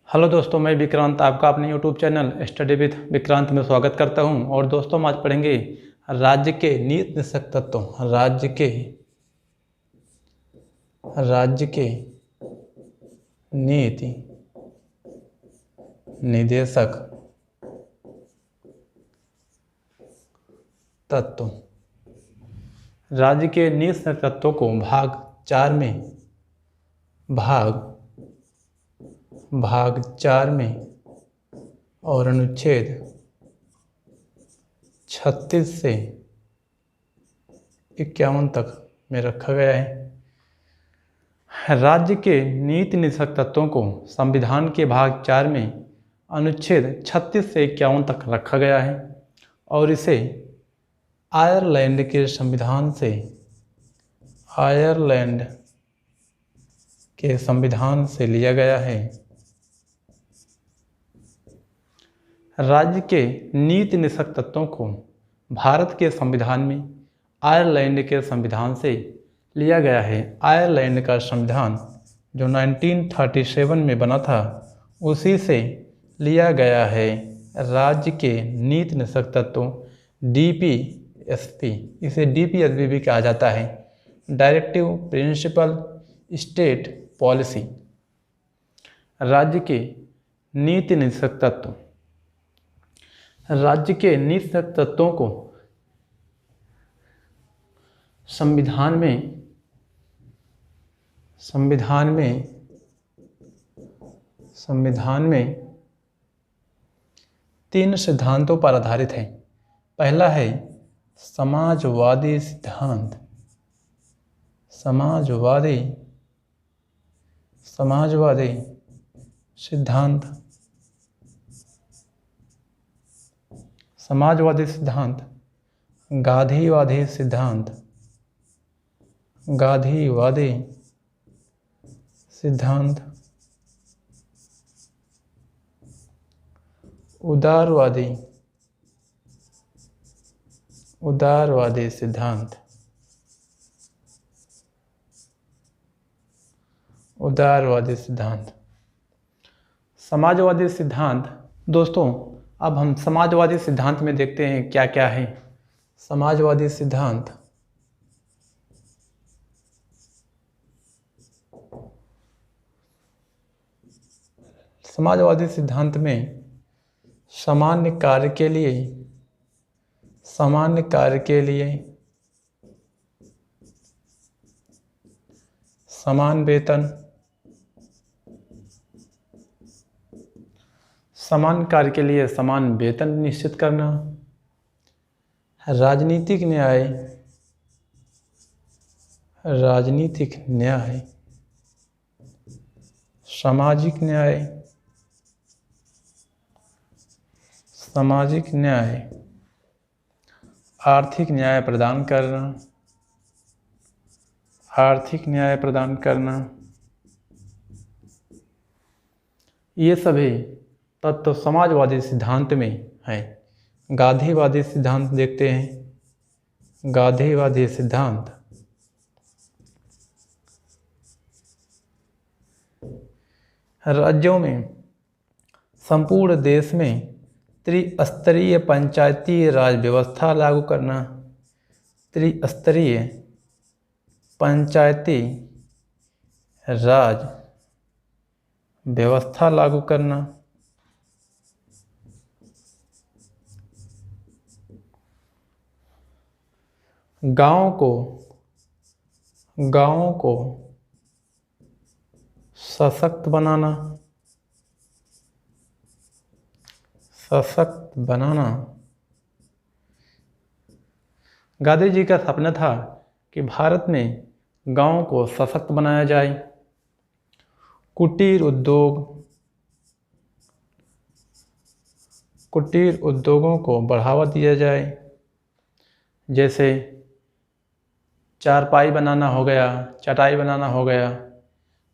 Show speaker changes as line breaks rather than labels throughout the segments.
Hello दोस्तों, मैं विक्रांत आपका अपने YouTube channel study with Vikrant में स्वागत करता हूं। और दोस्तों, हम आज पढ़ेंगे राज्य के नीति निषेधक तत्वों। राज्य के नीति निदेशक तत्व। राज्य के नीति निषेधक तत्वों को भाग 4 में और अनुच्छेद 36 से 51 तक में रखा गया है। राज्य के नीति निषेधक तत्वों को संविधान के भाग 4 में अनुच्छेद 36 से 51 तक रखा गया है और इसे आयरलैंड के संविधान से लिया गया है। राज्य के नीति निषेधक तत्वों को भारत के संविधान में आयरलैंड के संविधान से लिया गया है। आयरलैंड का संविधान जो 1937 में बना था उसी से लिया गया है। राज्य के नीति निषेधक तत्वों DPSP, इसे DPSP भी कहा जाता है, डायरेक्टिव प्रिंसिपल स्टेट पॉलिसी। राज्य के नीति निषेधक तत्व। राज्य के नीति निषेधक तत्वों को संविधान में 3 सिद्धांतों पर आधारित है। पहला है समाजवादी सिद्धांत। समाजवादी सिद्धांत। गांधीवादी सिद्धांत। उदारवादी सिद्धांत। समाजवादी सिद्धांत। दोस्तों, अब हम समाजवादी सिद्धांत में देखते हैं क्या क्या है। समाजवादी सिद्धांत। समाजवादी सिद्धांत में सामान्य कार्य के लिए समान वेतन, समान कार्य के लिए समान वेतन निश्चित करना, राजनीतिक न्याय, सामाजिक न्याय, आर्थिक न्याय प्रदान करना, ये सभी तत्व समाजवादी सिद्धांत में है। गांधीवादी सिद्धांत देखते हैं। गांधीवादी सिद्धांत। राज्यों में संपूर्ण देश में त्रिस्तरीय पंचायती राज व्यवस्था लागू करना। त्रिस्तरीय पंचायती राज व्यवस्था लागू करना। गांवों को सशक्त बनाना। गांधी जी का सपना था कि भारत में गांवों को सशक्त बनाया जाए। कुटीर उद्योगों को बढ़ावा दिया जाए, जैसे चारपाई बनाना हो गया, चटाई बनाना हो गया,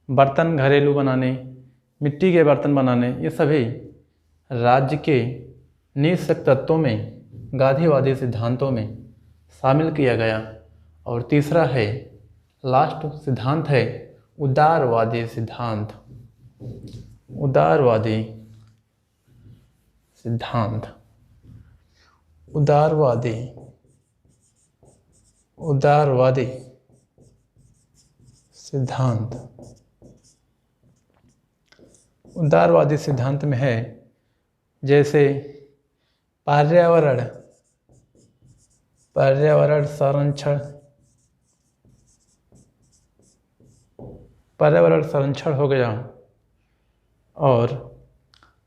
बर्तन घरेलू बनाने, मिट्टी के बर्तन बनाने, ये सभी राज्य के नीति निषेधक तत्वों में, गांधीवादी सिद्धांतों में शामिल किया गया। और तीसरा है, लास्ट सिद्धांत है उदारवादी सिद्धांत। उदारवादी सिद्धांत, उदारवादी उदारवादी सिद्धांत। उदारवादी सिद्धांत में है जैसे पर्यावरण संरक्षण, पर्यावरण संरक्षण हो गया, और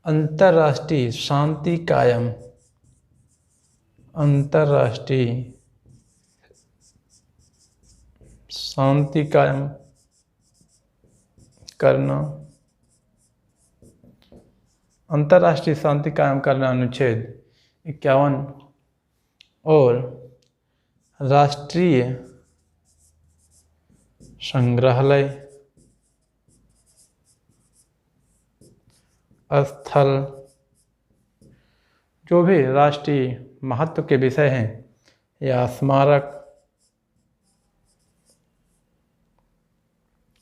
अंतर्राष्ट्रीय शांति कायम, अंतर्राष्ट्रीय शांति कायम करना, अंतर्राष्ट्रीय शांति कायम करना अनुच्छेद 51, और राष्ट्रीय संग्रहालय स्थल, जो भी राष्ट्रीय महत्व के विषय हैं या स्मारक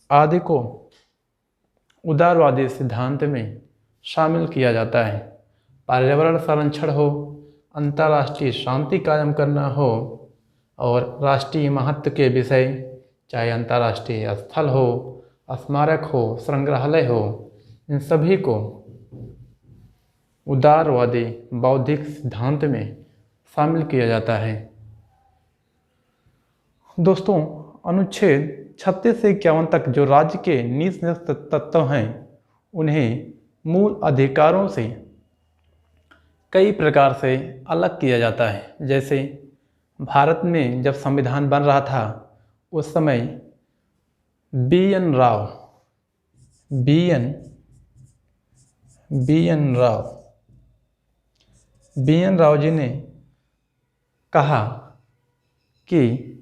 आदि को उदारवादी सिद्धांत में शामिल किया जाता है। पर्यावरण संरक्षण हो, अंतर्राष्ट्रीय शांति कायम करना हो, और राष्ट्रीय महत्व के विषय, चाहे अंतर्राष्ट्रीय स्थल हो, स्मारक हो, संग्रहालय हो, इन सभी को उदारवादी बौद्धिक सिद्धांत में शामिल किया जाता है। दोस्तों, अनुच्छेद 36 से 51 तक जो राज्य के नीति तत्व हैं, उन्हें मूल अधिकारों से कई प्रकार से अलग किया जाता है। जैसे भारत में जब संविधान बन रहा था, उस समय बी एन राव जी ने कहा कि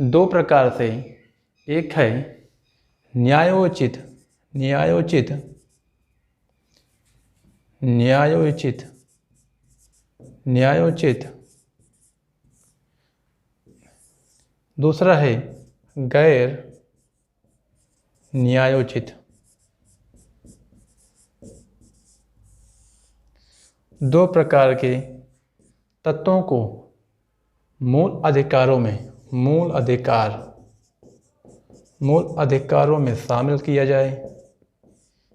दो प्रकार से, एक है न्यायोचित दूसरा है गैर न्यायोचित। दो प्रकार के तत्वों को मूल अधिकारों में शामिल किया जाए।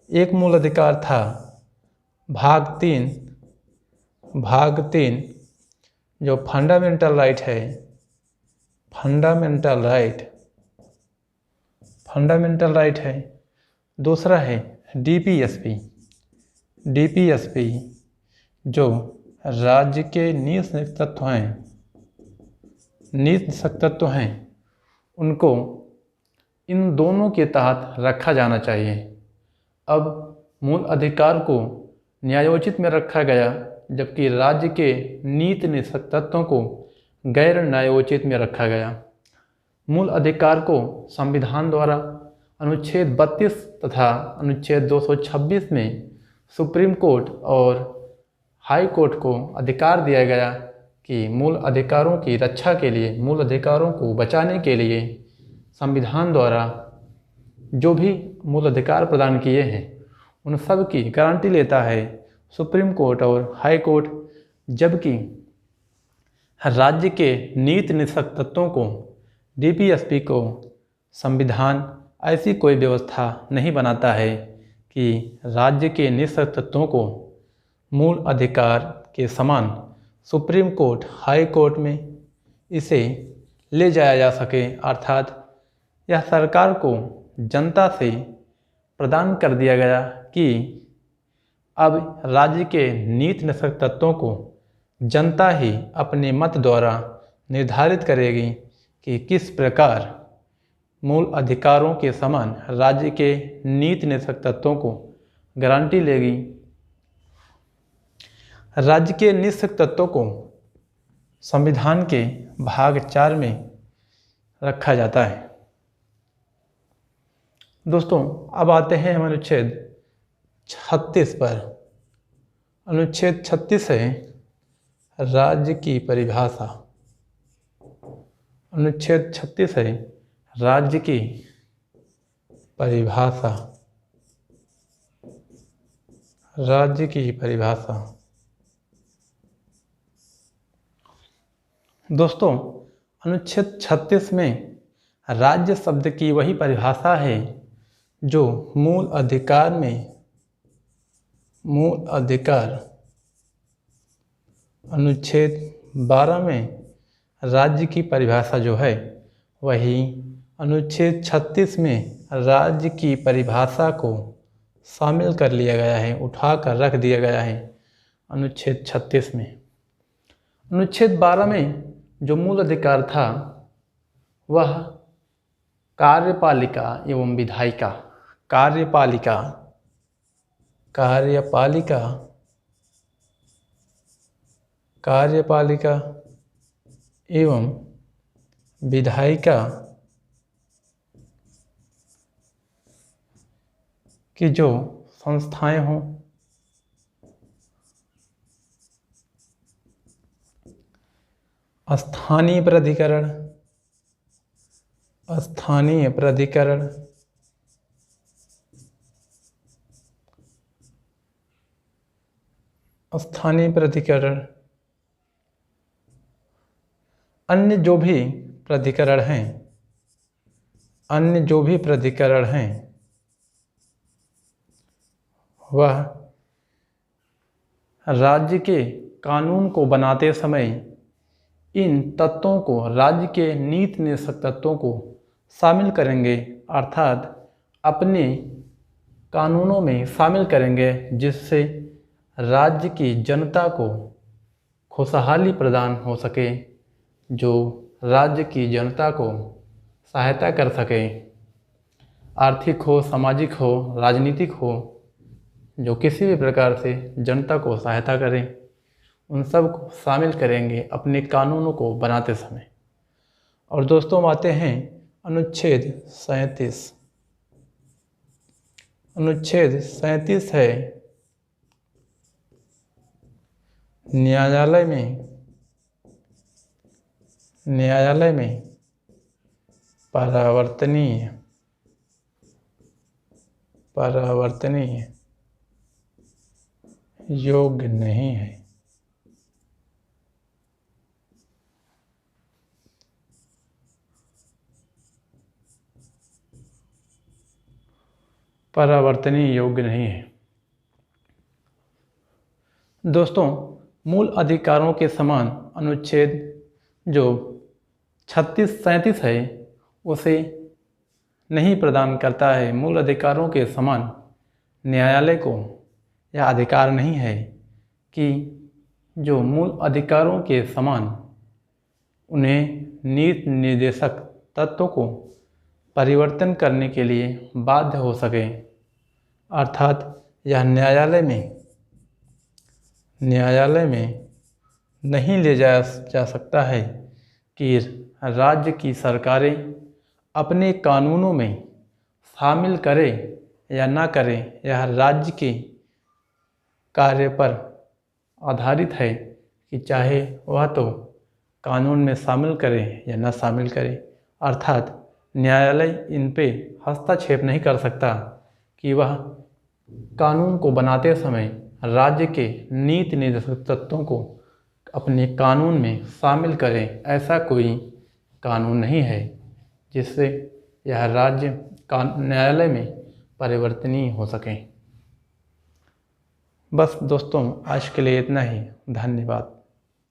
एक मूल अधिकार था भाग 3 जो फंडामेंटल राइट है, फंडामेंटल राइट है। दूसरा है डीपीएसपी जो राज्य के नीति तत्व हैं, उनको इन दोनों के तहत रखा जाना चाहिए। अब मूल अधिकार को न्यायोचित में रखा गया, जबकि राज्य के नीति तत्वों को गैर न्यायोचित में रखा गया। मूल अधिकार को संविधान द्वारा अनुच्छेद 32 तथा अनुच्छेद 226 में सुप्रीम कोर्ट और हाई कोर्ट को अधिकार दिया गया कि मूल अधिकारों की रक्षा के लिए, मूल अधिकारों को बचाने के लिए संविधान द्वारा जो भी मूल अधिकार प्रदान किए हैं, उन सब की गारंटी लेता है सुप्रीम कोर्ट और हाई कोर्ट। जबकि राज्य के नीति निषेध तत्वों को, डीपीएसपी को, संविधान ऐसी कोई व्यवस्था नहीं बनाता है कि राज्य के निषेध तत्वों को मूल अधिकार के समान सुप्रीम कोर्ट, हाई कोर्ट में इसे ले जाया जा सके। अर्थात यह सरकार को जनता से प्रदान कर दिया गया कि अब राज्य के नीति निषेध तत्वों को जनता ही अपने मत द्वारा निर्धारित करेगी कि किस प्रकार मूल अधिकारों के समान राज्य के नीति निषेध तत्वों को गारंटी लेगी। राज्य के निषेध तत्वों को संविधान के भाग 4 में रखा जाता है। दोस्तों, अब आते हैं हम अनुच्छेद 36 पर। अनुच्छेद 36 है राज्य की परिभाषा। अनुच्छेद 36 है राज्य की परिभाषा। राज्य की परिभाषा। दोस्तों, अनुच्छेद 36 में राज्य शब्द की वही परिभाषा है जो मूल अधिकार अनुच्छेद 12 में राज्य की परिभाषा जो है वही अनुच्छेद 36 में राज्य की परिभाषा को शामिल कर लिया गया है, उठा कर रख दिया गया है अनुच्छेद 36 में। अनुच्छेद 12 में जो मूल अधिकार था वह कार्यपालिका एवं विधायिका कार्यपालिका एवं विधायिका की जो संस्थाएं हों, स्थानीय प्राधिकरण, अन्य जो भी प्राधिकरण हैं वह राज्य के कानून को बनाते समय इन तत्वों को, राज्य के नीति निर्देशक तत्वों को शामिल करेंगे, अर्थात अपने कानूनों में शामिल करेंगे, जिससे राज्य की जनता को खुशहाली प्रदान हो सके, जो राज्य की जनता को सहायता कर सके, आर्थिक हो, सामाजिक हो, राजनीतिक हो, जो किसी भी प्रकार से जनता को सहायता करें, उन सब को शामिल करेंगे अपने कानूनों को बनाते समय। और दोस्तों, आते हैं अनुच्छेद 37। अनुच्छेद 37 है न्यायालय में परावर्तनीय योग्य नहीं है। परावर्तनीय योग्य नहीं है। दोस्तों, मूल अधिकारों के समान अनुच्छेद जो 36-37 है उसे नहीं प्रदान करता है। मूल अधिकारों के समान न्यायालय को यह अधिकार नहीं है कि जो मूल अधिकारों के समान उन्हें नीति निर्देशक तत्वों को परिवर्तन करने के लिए बाध्य हो सके, अर्थात यह न्यायालय में नहीं ले जा सकता है कि राज्य की सरकारें अपने कानूनों में शामिल करे या ना करे। यह राज्य के कार्य पर आधारित है कि चाहे वह तो कानून में शामिल करे या ना शामिल करे, अर्थात न्यायालय इन पे हस्तक्षेप नहीं कर सकता कि वह कानून को बनाते समय राज्य के नीति निर्देशक तत्वों को अपने कानून में शामिल करें। ऐसा कोई कानून नहीं है जिससे यह राज्य न्यायालय में परिवर्तनीय हो सके। बस दोस्तों, आज के लिए इतना ही। धन्यवाद।